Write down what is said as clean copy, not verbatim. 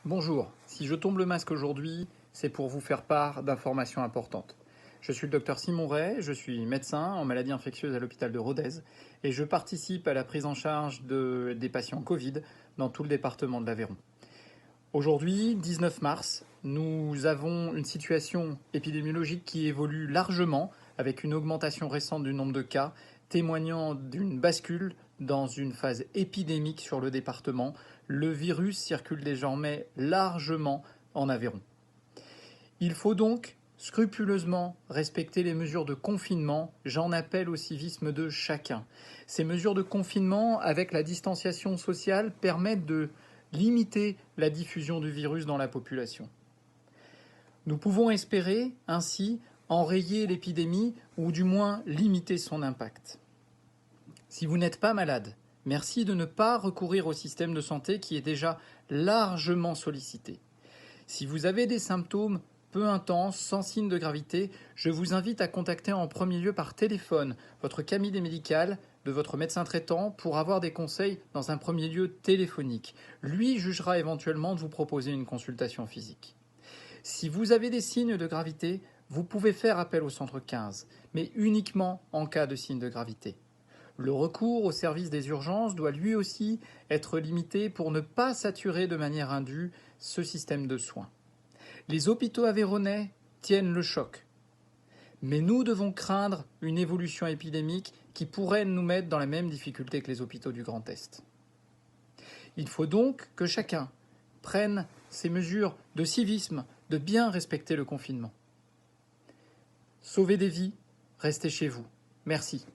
Bonjour, si je tombe le masque aujourd'hui, c'est pour vous faire part d'informations importantes. Je suis le docteur Simon Ray, je suis médecin en maladies infectieuses à l'hôpital de Rodez et je participe à la prise en charge des patients Covid dans tout le département de l'Aveyron. Aujourd'hui, 19 mars, nous avons une situation épidémiologique qui évolue largement avec une augmentation récente du nombre de cas, témoignant d'une bascule dans une phase épidémique sur le département. Le virus circule désormais largement en Aveyron. Il faut donc scrupuleusement respecter les mesures de confinement. J'en appelle au civisme de chacun. Ces mesures de confinement, avec la distanciation sociale, permettent de limiter la diffusion du virus dans la population. Nous pouvons espérer ainsi enrayer l'épidémie ou du moins limiter son impact. Si vous n'êtes pas malade, merci de ne pas recourir au système de santé qui est déjà largement sollicité. Si vous avez des symptômes peu intenses, sans signe de gravité, je vous invite à contacter en premier lieu par téléphone votre cabinet médical de votre médecin traitant pour avoir des conseils dans un premier lieu téléphonique. Lui jugera éventuellement de vous proposer une consultation physique. Si vous avez des signes de gravité, vous pouvez faire appel au centre 15, mais uniquement en cas de signe de gravité. Le recours au service des urgences doit lui aussi être limité pour ne pas saturer de manière indue ce système de soins. Les hôpitaux aveyronnais tiennent le choc, mais nous devons craindre une évolution épidémique qui pourrait nous mettre dans la même difficulté que les hôpitaux du Grand Est. Il faut donc que chacun prenne ces mesures de civisme, de bien respecter le confinement. Sauvez des vies, restez chez vous. Merci.